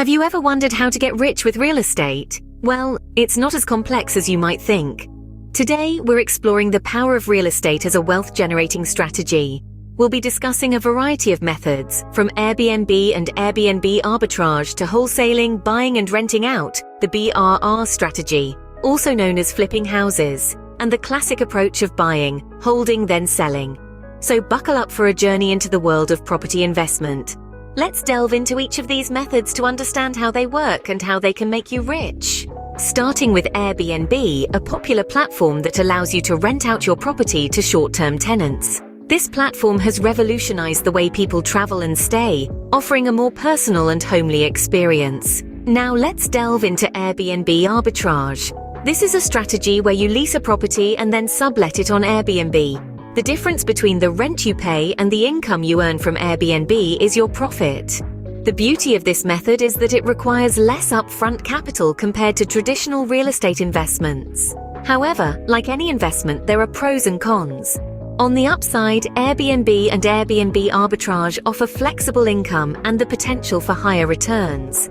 Have you ever wondered how to get rich with real estate? Well, it's not as complex as you might think. Today, we're exploring the power of real estate as a wealth-generating strategy. We'll be discussing a variety of methods, from Airbnb and Airbnb Arbitrage to wholesaling, buying and renting out, the BRR strategy, also known as flipping houses, and the classic approach of buying, holding, then selling. So buckle up for a journey into the world of property investment. Let's delve into each of these methods to understand how they work and how they can make you rich. Starting with Airbnb, a popular platform that allows you to rent out your property to short-term tenants. This platform has revolutionized the way people travel and stay, offering a more personal and homely experience. Now let's delve into Airbnb Arbitrage. This is a strategy where you lease a property and then sublet it on Airbnb. The difference between the rent you pay and the income you earn from Airbnb is your profit. The beauty of this method is that it requires less upfront capital compared to traditional real estate investments. However, like any investment, there are pros and cons. On the upside, Airbnb and Airbnb Arbitrage offer flexible income and the potential for higher returns.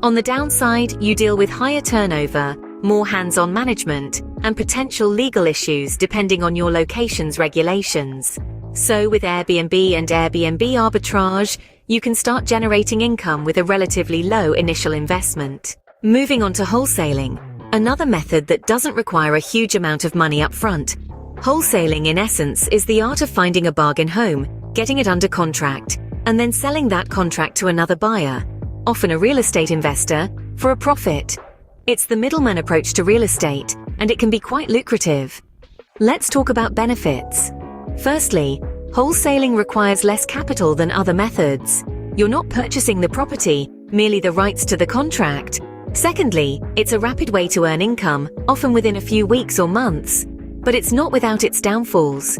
On the downside, you deal with higher turnover, more hands-on management, and potential legal issues depending on your location's regulations. So with Airbnb and Airbnb Arbitrage, you can start generating income with a relatively low initial investment. Moving on to wholesaling, another method that doesn't require a huge amount of money up front. Wholesaling, in essence, is the art of finding a bargain home, getting it under contract, and then selling that contract to another buyer, often a real estate investor, for a profit. It's the middleman approach to real estate, and it can be quite lucrative. Let's talk about benefits. Firstly, wholesaling requires less capital than other methods. You're not purchasing the property, merely the rights to the contract. Secondly, it's a rapid way to earn income, often within a few weeks or months. But it's not without its downfalls.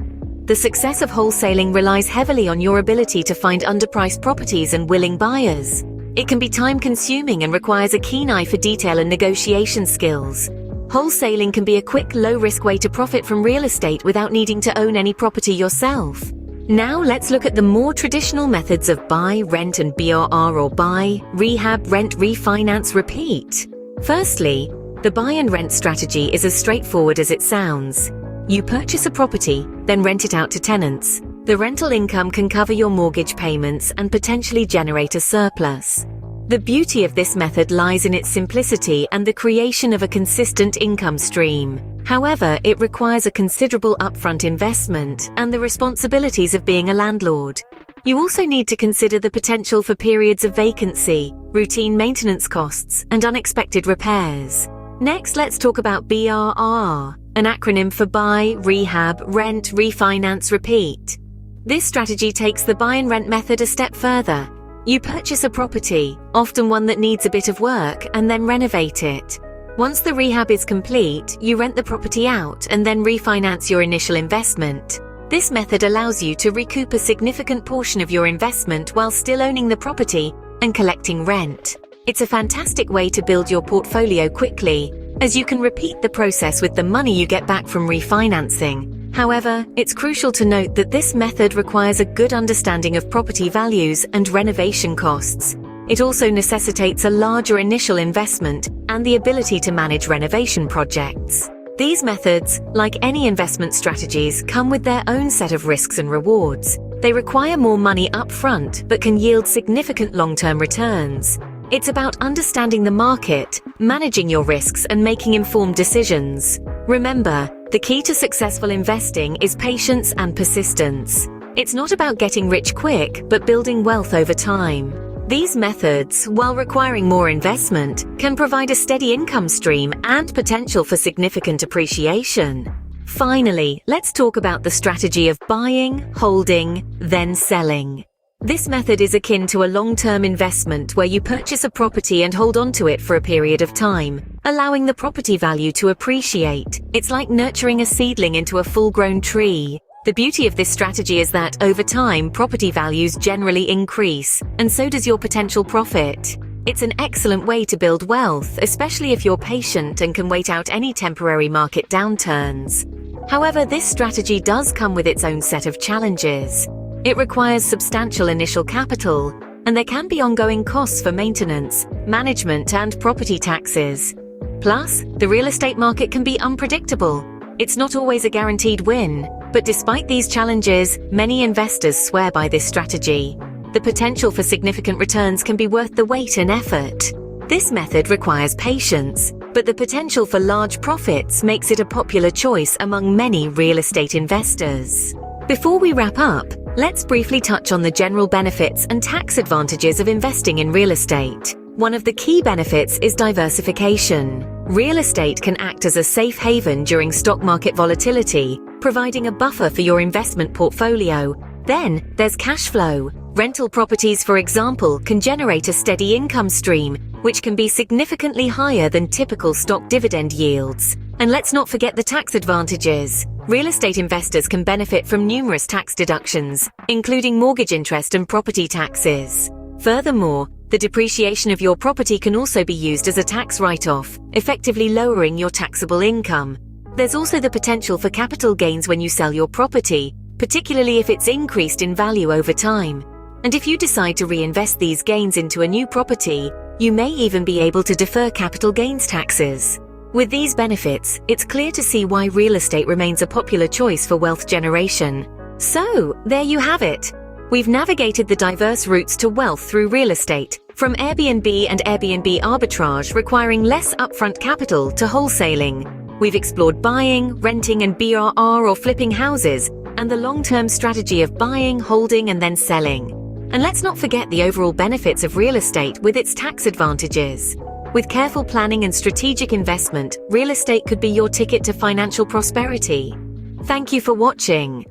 The success of wholesaling relies heavily on your ability to find underpriced properties and willing buyers. It can be time-consuming and requires a keen eye for detail and negotiation skills. Wholesaling can be a quick, low-risk way to profit from real estate without needing to own any property yourself. Now let's look at the more traditional methods of buy, rent and BRR, or buy, rehab, rent, refinance, repeat. Firstly, the buy and rent strategy is as straightforward as it sounds. You purchase a property, then rent it out to tenants. The rental income can cover your mortgage payments and potentially generate a surplus. The beauty of this method lies in its simplicity and the creation of a consistent income stream. However, it requires a considerable upfront investment and the responsibilities of being a landlord. You also need to consider the potential for periods of vacancy, routine maintenance costs, and unexpected repairs. Next, let's talk about BRR, an acronym for buy, rehab, rent, refinance, repeat. This strategy takes the buy and rent method a step further. You purchase a property, often one that needs a bit of work, and then renovate it. Once the rehab is complete, you rent the property out and then refinance your initial investment. This method allows you to recoup a significant portion of your investment while still owning the property and collecting rent. It's a fantastic way to build your portfolio quickly, as you can repeat the process with the money you get back from refinancing. However, it's crucial to note that this method requires a good understanding of property values and renovation costs. It also necessitates a larger initial investment and the ability to manage renovation projects. These methods, like any investment strategies, come with their own set of risks and rewards. They require more money up front, but can yield significant long-term returns. It's about understanding the market, managing your risks, and making informed decisions. Remember, the key to successful investing is patience and persistence. It's not about getting rich quick, but building wealth over time. These methods, while requiring more investment, can provide a steady income stream and potential for significant appreciation. Finally, let's talk about the strategy of buying, holding, then selling. This method is akin to a long-term investment where you purchase a property and hold on to it for a period of time, allowing the property value to appreciate. It's like nurturing a seedling into a full-grown tree. The beauty of this strategy is that, over time, property values generally increase, and so does your potential profit. It's an excellent way to build wealth, especially if you're patient and can wait out any temporary market downturns. However, this strategy does come with its own set of challenges. It requires substantial initial capital, and there can be ongoing costs for maintenance, management, and property taxes. Plus, the real estate market can be unpredictable. It's not always a guaranteed win, but despite these challenges, many investors swear by this strategy. The potential for significant returns can be worth the wait and effort. This method requires patience, but the potential for large profits makes it a popular choice among many real estate investors. Before we wrap up, let's briefly touch on the general benefits and tax advantages of investing in real estate. One of the key benefits is diversification. Real estate can act as a safe haven during stock market volatility, providing a buffer for your investment portfolio. Then, there's cash flow. Rental properties, for example, can generate a steady income stream, which can be significantly higher than typical stock dividend yields. And let's not forget the tax advantages. Real estate investors can benefit from numerous tax deductions, including mortgage interest and property taxes. Furthermore, the depreciation of your property can also be used as a tax write-off, effectively lowering your taxable income. There's also the potential for capital gains when you sell your property, particularly if it's increased in value over time. And if you decide to reinvest these gains into a new property, you may even be able to defer capital gains taxes. With these benefits, it's clear to see why real estate remains a popular choice for wealth generation. So, there you have it. We've navigated the diverse routes to wealth through real estate, from Airbnb and Airbnb Arbitrage requiring less upfront capital to wholesaling. We've explored buying, renting, and BRR or flipping houses, and the long-term strategy of buying, holding, and then selling. And let's not forget the overall benefits of real estate with its tax advantages. With careful planning and strategic investment, real estate could be your ticket to financial prosperity. Thank you for watching.